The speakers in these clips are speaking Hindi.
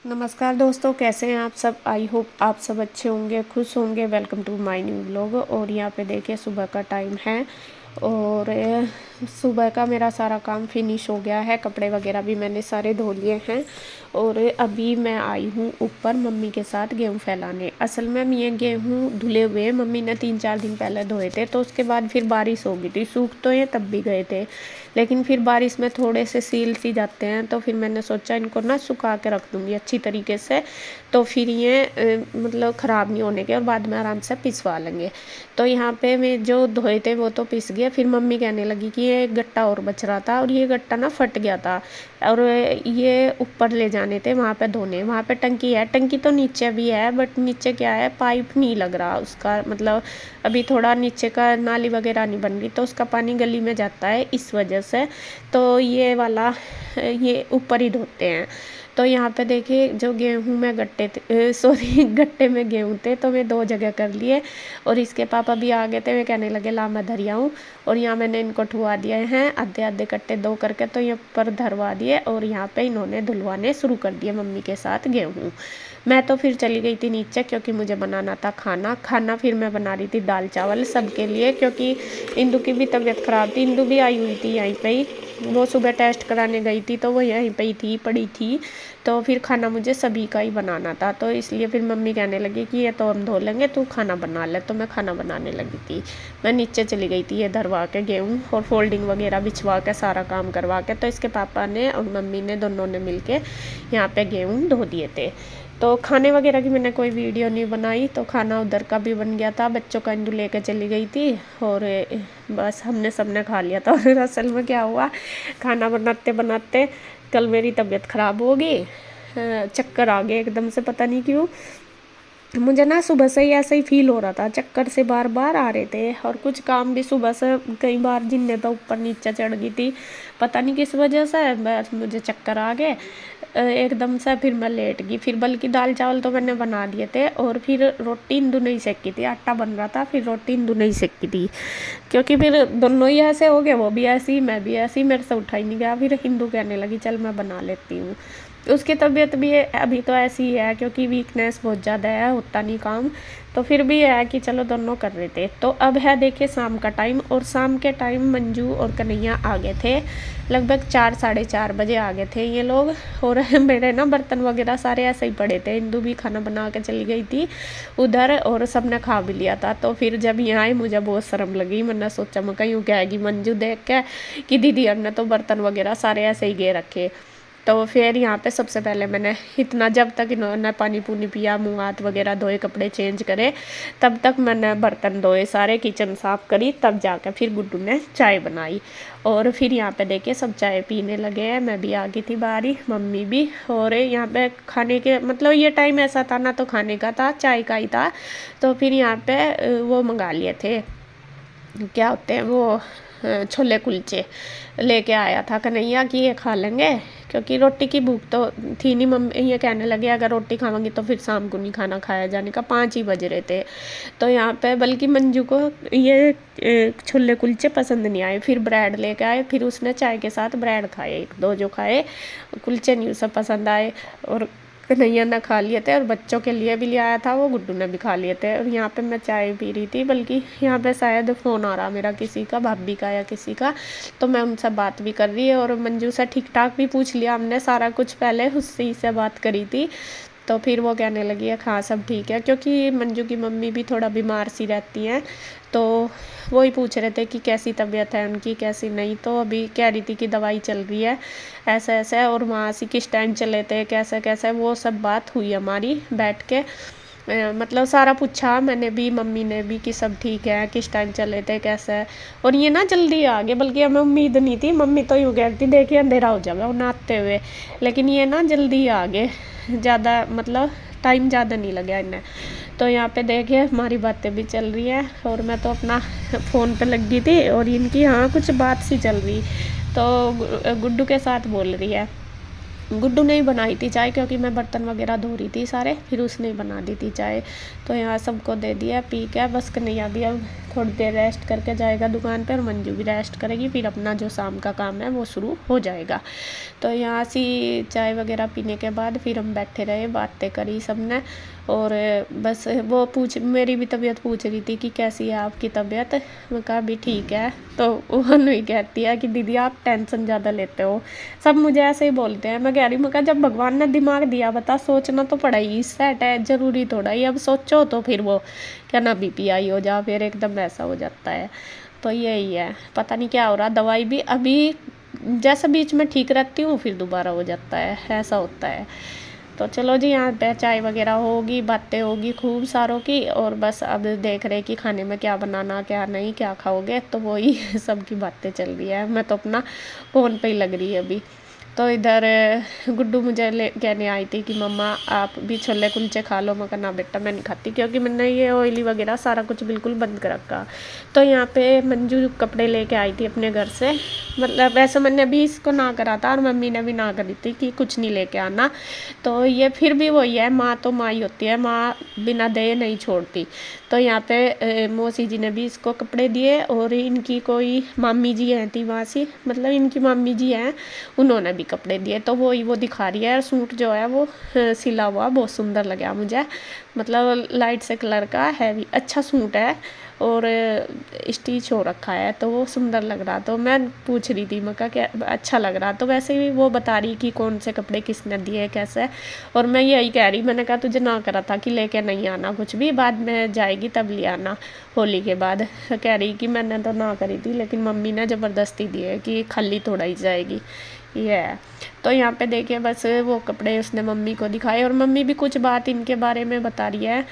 नमस्कार दोस्तों, कैसे हैं आप सब। आई होप आप सब अच्छे होंगे, खुश होंगे। Welcome to my new vlog. और यहाँ पे देखिए सुबह का टाइम है और सुबह का मेरा सारा काम फिनिश हो गया है। कपड़े वगैरह भी मैंने सारे धो लिए हैं और अभी मैं आई हूँ ऊपर मम्मी के साथ गेहूँ फैलाने। असल में ये गेहूँ धुले हुए मम्मी ने 3-4 दिन पहले धोए थे, तो उसके बाद फिर बारिश हो गई थी। सूख तो ये तब भी गए थे, लेकिन फिर बारिश में थोड़े से सील सी जाते हैं, तो फिर मैंने सोचा इनको ना सुखा के रख दूँगी अच्छी तरीके से, तो फिर ये मतलब ख़राब नहीं होने के और बाद में आराम से पिसवा लेंगे। तो यहाँ पे मैं जो धोए थे वो तो पिस गया। फिर मम्मी कहने लगी कि ये गट्टा और बच रहा था और ये गट्टा ना फट गया था और ये ऊपर ले जाने थे वहाँ पे धोने। वहाँ पे टंकी है, टंकी तो नीचे भी है, बट नीचे क्या है, पाइप नहीं लग रहा उसका, मतलब अभी थोड़ा नीचे का नाली वगैरह नहीं बन रही, तो उसका पानी गली में जाता है इस वजह से। तो ये वाला ये ऊपर ही धोते हैं। तो यहाँ पे देखिए जो गेहूँ में गट्टे थे, सॉरी गट्टे में गेहूँ थे, तो मैं 2 जगह कर लिए। और इसके पापा भी आ गए थे, वे कहने लगे ला मैं धर आऊँ। और यहाँ मैंने इनको ठुआ दिए हैं आधे आधे कट्टे 2 करके, तो ये पर धरवा दिए और यहाँ पे इन्होंने धुलवाने शुरू कर दिए मम्मी के साथ गेहूँ। मैं तो फिर चली गई थी नीचे क्योंकि मुझे बनाना था खाना। फिर मैं बना रही थी दाल चावल सबके लिए, क्योंकि इंदु की भी तबीयत ख़राब थी। इंदु भी आई हुई थी यहीं पे ही, वो सुबह टेस्ट कराने गई थी, तो वो यहीं पे ही थी, पड़ी थी। तो फिर खाना मुझे सभी का ही बनाना था, तो इसलिए फिर मम्मी कहने लगी कि ये तो हम धो लेंगे, तू खाना बना ले। तो मैं खाना बनाने लगी थी। मैं नीचे चली गई थी ये धरवा के गेहूँ और फोल्डिंग वगैरह बिछवा के सारा काम करवा के। तो इसके पापा ने और मम्मी ने दोनों ने मिल के यहाँ पे गेहूँ धो दिए थे। तो खाने वगैरह की मैंने कोई वीडियो नहीं बनाई, तो खाना उधर का भी बन गया था। बच्चों का इंदु लेके चली गई थी और बस हमने सबने खा लिया था। और असल में क्या हुआ, खाना बनाते बनाते कल मेरी तबीयत ख़राब हो गई, चक्कर आ गए एकदम से, पता नहीं क्यों। मुझे ना सुबह से ही ऐसा ही फील हो रहा था, चक्कर से बार बार आ रहे थे। और कुछ काम भी सुबह से कई बार जिनने तो ऊपर नीचे चढ़ गई थी, पता नहीं किस वजह से बस मुझे चक्कर आ गए एकदम से। फिर मैं लेट गई। फिर बल्कि दाल चावल तो मैंने बना दिए थे और फिर रोटी इंदु नहीं सेकी थी, आटा बन रहा था, फिर रोटी इंदु नहीं सेकी थी, क्योंकि फिर दोनों ही ऐसे हो गए, वो भी ऐसी मैं भी ऐसी, मेरे से उठा ही नहीं गया। फिर इंदु कहने लगी चल मैं बना लेती हूँ। उसकी तबीयत भी अभी तो ऐसी ही है, क्योंकि वीकनेस बहुत ज़्यादा है, होता नहीं काम। तो फिर भी है कि चलो दोनों कर रहे थे। तो अब है देखिए शाम का टाइम, और शाम के टाइम मंजू और कन्हैया आ गए थे। लगभग 4-4:30 बजे आ गए थे ये लोग। और मेरे ना बर्तन वगैरह सारे ऐसे ही पड़े थे। इंदु भी खाना बना के चली गई थी उधर और सब ने खा भी लिया था। तो फिर जब यहाँ आए मुझे बहुत शर्म लगी। मैंने सोचा मैं कहीं कहेगी मंजू देख के कि दीदी और ने तो बर्तन वगैरह सारे ऐसे ही गे रखे। तो फिर यहाँ पे सबसे पहले मैंने इतना, जब तक इन्होंने पानी पूनी पिया, मुँह हाथ वगैरह धोए, कपड़े चेंज करे, तब तक मैंने बर्तन धोए सारे, किचन साफ़ करी, तब जाकर फिर गुड्डू ने चाय बनाई। और फिर यहाँ पे देखिए सब चाय पीने लगे हैं। मैं भी आ गई थी बारी, मम्मी भी। और यहाँ पे खाने के मतलब ये टाइम ऐसा था ना, तो खाने का था, चाय का ही था। तो फिर यहाँ पे वो मंगा लिए थे, क्या होते हैं वो, छोले कुलचे लेके आया था कन्हैया कि ये खा लेंगे, क्योंकि रोटी की भूख तो थी नहीं। मम्मी ये कहने लगे अगर रोटी खावांगी तो फिर शाम को नहीं खाना खाया जाने का, 5 ही बज रहे थे। तो यहाँ पे बल्कि मंजू को ये छोले कुलचे पसंद नहीं आए, फिर ब्रेड लेके आए, फिर उसने चाय के साथ ब्रेड खाए, 1-2 जो खाए, कुलचे नहीं उसे पसंद आए। और कन्हैया ने खा लिए थे और बच्चों के लिए भी ले आया था वो, गुड्डू ने भी खा लिए थे। और यहाँ पे मैं चाय पी रही थी, बल्कि यहाँ पे शायद फ़ोन आ रहा मेरा किसी का, भाभी का या किसी का, तो मैं उनसे बात भी कर रही है। और मंजू से ठीक ठाक भी पूछ लिया हमने सारा कुछ, पहले उससे से बात करी थी। तो फिर वो कहने लगी है हाँ सब ठीक है, क्योंकि मंजू की मम्मी भी थोड़ा बीमार सी रहती हैं। तो वो ही पूछ रहे थे कि कैसी तबीयत है उनकी, कैसी नहीं। तो अभी कह रही थी कि दवाई चल रही है ऐसा ऐसा, और वहाँ से किस टाइम चले थे, कैसा कैसा, वो सब बात हुई हमारी बैठ के। मतलब सारा पूछा मैंने भी, मम्मी ने भी, कि सब ठीक है, किस टाइम चले थे, कैसा है। और ये ना जल्दी आ गए, बल्कि हमें उम्मीद नहीं थी। मम्मी तो यूँ कहती देखिए अंधेरा हो जाएगा वो नहाते हुए, लेकिन ये ना जल्दी आ गए, ज़्यादा मतलब टाइम ज़्यादा नहीं लगा इन्हें। तो यहाँ पे देखिए हमारी बातें भी चल रही है, और मैं तो अपना फ़ोन पे लगी थी और इनकी हाँ कुछ बात सी चल रही, तो गुड्डू के साथ बोल रही है। गुड्डू ने ही बनाई थी चाय, क्योंकि मैं बर्तन वगैरह धो रही थी सारे, फिर उसने ही बना दी थी चाय। तो यहाँ सबको दे दिया, पी के बस कन्हैया भी अब थोड़ी देर रेस्ट करके जाएगा दुकान पर, और मंजू भी रेस्ट करेगी, फिर अपना जो शाम का काम है वो शुरू हो जाएगा। तो यहाँ से चाय वगैरह पीने के बाद फिर हम बैठे रहे, बातें करी सबने, और बस वो मेरी भी तबीयत पूछ रही थी कि कैसी है आपकी तबीयत। मैं कहा भी ठीक है। तो वो नहीं कहती है कि दीदी आप टेंशन ज़्यादा लेते हो, सब मुझे ऐसे ही बोलते हैं। मैं कह रही, मैं कहा जब भगवान ने दिमाग दिया बता, सोचना तो पड़ा ही, सेट है ज़रूरी थोड़ा ही, अब सोचो तो फिर वो क्या ना BPI हो जा, फिर एकदम ऐसा हो जाता है। तो यही है, पता नहीं क्या हो रहा। दवाई भी अभी जैसे बीच में ठीक रहती हूँ, फिर दोबारा हो जाता है, ऐसा होता है। तो चलो जी, यहाँ पे चाय वगैरह होगी, बातें होगी खूब सारों की, और बस अब देख रहे कि खाने में क्या बनाना, क्या नहीं, क्या खाओगे, तो वही सबकी बातें चल रही है। मैं तो अपना फ़ोन पे ही लग रही है अभी। तो इधर गुड्डू मुझे कहने आई थी कि मम्मा आप भी छोले कुलचे खा लो। मैं कहा ना बेटा मैं नहीं खाती, क्योंकि मैंने ये ऑयली वगैरह सारा कुछ बिल्कुल बंद कर रखा। तो यहाँ पे मंजू कपड़े लेके आई थी अपने घर से, मतलब वैसे मैंने भी इसको ना करा था, और मम्मी ने भी ना करी थी कि कुछ नहीं लेके आना। तो ये फिर भी वही है, माँ तो माँ ही होती है, माँ बिना दे नहीं छोड़ती। तो यहाँ पे मौसी जी ने भी इसको कपड़े दिए, और इनकी कोई मामी जी हैं थी वहाँ से, मतलब इनकी मामी जी हैं, उन्होंने भी कपड़े दिए। तो वो दिखा रही है, सूट जो है वो सिला हुआ बहुत सुंदर लगा मुझे, मतलब लाइट से कलर का हैवी अच्छा सूट है, और स्टिच हो रखा है, तो वो सुंदर लग रहा। तो मैं पूछ रही थी, मैं कहा क्या अच्छा लग रहा। तो वैसे ही वो बता रही कि कौन से कपड़े किसने दिए कैसे, और मैं यही कह रही, मैंने कहा तुझे ना करा था कि लेके नहीं आना कुछ भी, बाद में जाएगी तब ले आना होली के बाद। कह रही कि मैंने तो ना करी थी, लेकिन मम्मी ने ज़बरदस्ती दी है कि खाली थोड़ा ही जाएगी ये है। तो यहाँ पे देखिए बस वो कपड़े उसने मम्मी को दिखाए, और मम्मी भी कुछ बात इनके बारे में बता रही है।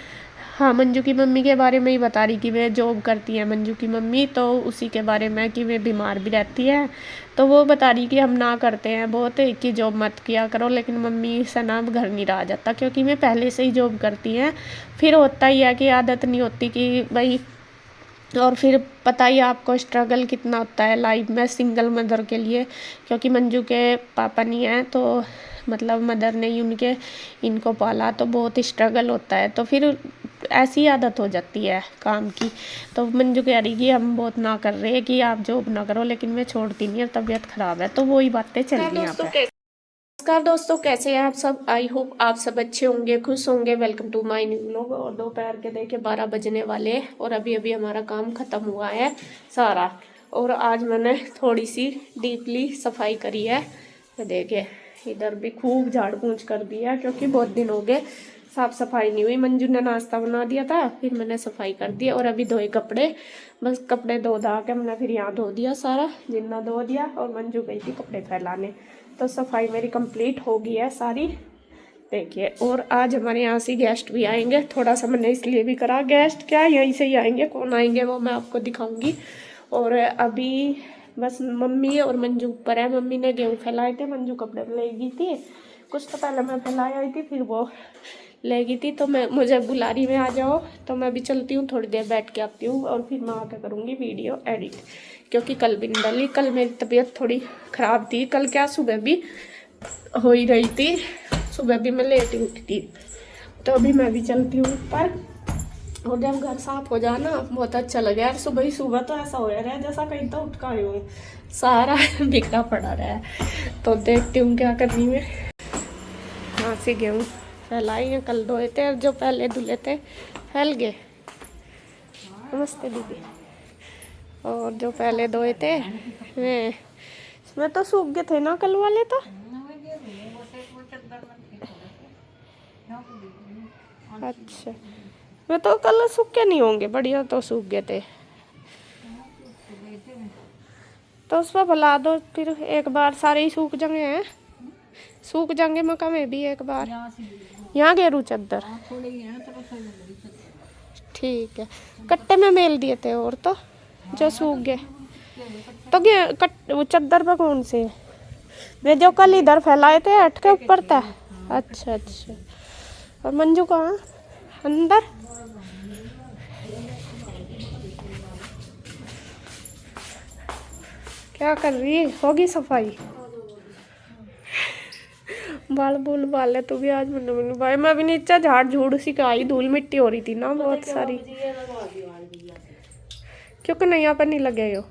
हाँ, मंजू की मम्मी के बारे में ही बता रही कि वे जॉब करती है मंजू की मम्मी, तो उसी के बारे में कि वे बीमार भी रहती है। तो वो बता रही कि हम ना करते हैं बहुत कि जॉब मत किया करो, लेकिन मम्मी से ना घर नहीं रहा जाता, क्योंकि वे पहले से ही जॉब करती हैं। फिर होता ही है कि आदत नहीं होती कि भाई, और फिर पता ही आपको स्ट्रगल कितना होता है लाइफ में सिंगल मदर के लिए, क्योंकि मंजू के पापा नहीं हैं, तो मतलब मदर ने ही इनको पाला, तो बहुत स्ट्रगल होता है। तो फिर ऐसी आदत हो जाती है काम की। तो मंजू कह रही कि हम बहुत ना कर रहे हैं कि आप जॉब ना करो, लेकिन मैं छोड़ती नहीं, और तबीयत ख़राब है। तो वही बातें चल रही हैं यहाँ पे। नमस्कार दोस्तों, कैसे हैं आप सब? आई होप आप सब अच्छे होंगे, खुश होंगे। Welcome to my new vlog. और दोपहर के देखिए 12 बजने वाले हैं, और अभी अभी हमारा काम ख़त्म हुआ है सारा। और आज मैंने थोड़ी सी डीपली सफाई करी है। तो देखिए इधर भी खूब झाड़ पूंछ कर दिया, क्योंकि बहुत दिन हो गए साफ सफाई नहीं हुई। मंजू ने नाश्ता बना दिया था, फिर मैंने सफाई कर दी, और अभी धोए कपड़े, बस कपड़े धो धा के मैंने फिर यहाँ धो दिया सारा, जितना धो दिया। और मंजू गई थी कपड़े फैलाने, तो सफाई मेरी कंप्लीट हो गई है सारी। देखिए, और आज हमारे यहाँ से गेस्ट भी आएंगे, थोड़ा सा मैंने इसलिए भी करा, गेस्ट क्या यहीं से ही आएंगे, कौन आएंगे वो मैं आपको दिखाऊंगी। और अभी बस मम्मी और मंजू ऊपर है। मम्मी ने गेहूँ फैलाए थे, मंजू कपड़े ले गई थी, कुछ तो पहले मैं फैला आई थी, फिर वो ले गई थी। तो मैं मुझे बुला रही में आ जाओ, तो मैं भी चलती हूँ, थोड़ी देर बैठ के आती हूँ, और फिर मैं आके करूँगी वीडियो एडिट, क्योंकि कल भी नहीं डाली। कल मेरी तबीयत थोड़ी ख़राब थी, कल क्या सुबह भी हो ही रही थी, सुबह भी मैं लेट ही उठी थी। तो अभी मैं भी चलती हूँ ऊपर, और जब घर साफ हो जाए ना बहुत अच्छा लगे यार। सुबह ही सुबह तो ऐसा हो रहा है जैसा कहीं तो उठ का आई हूँ, सारा बिखरा पड़ा रहा है। तो देखती हूँ क्या करनी है। हाँ से गेहूँ फैलाई हैं, कल धोए थे, और जो पहले धुले थे फैल गए। नमस्ते दीदी। और जो पहले धोए थे इसमें तो सूख गए थे ना कल वाले तो। अच्छा, मैं तो कल सूखे नहीं होंगे, बढ़िया तो सूख गए थे। तो उस पर फैला दो, फिर एक बार सारे ही सूख जाएंगे हैं, सूख जाएंगे मक्का में भी एक बार। यहाँ गेरू चद्दर ठीक है, कट्टे में मेल दिए थे, और तो जो सूख गए तो वो चद्दर पर कौन से वे जो कल इधर फैलाए थे हट के ऊपर था। अच्छा अच्छा, और मंजू कहाँ अंदर? क्या कर रही है? होगी सफाई? बाल बूल बाल तू भी आज मैंने मैंने भाई मैं भी नीचे झाड़ झूड़ सी का आई धूल मिट्टी हो रही थी ना बहुत सारी क्योंकि नहीं यहाँ पर नहीं लगे हो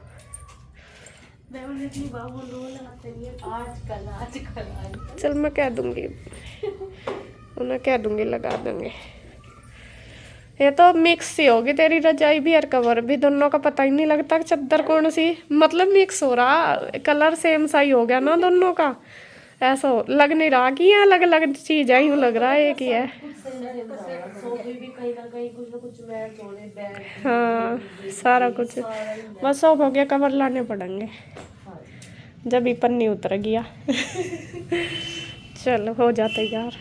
चल मैं कह दूंगी उन्हें कह दूंगी लगा देंगे ये तो मिक्स सी होगी तेरी रजाई भी और कवर भी दोनों का पता ही नहीं लगता चादर कौन सी मतलब मिक्स हो रहा कलर सेम सा ही हो गया ना दोनों का ऐसा लग नहीं रहा कि ये अलग अलग चीज है यूं लग रहा है एक ही है हाँ सारा कुछ बस सब हो गया कवर लाने पड़ेंगे जब ही पन्नी उतर गया चलो हो जाता यार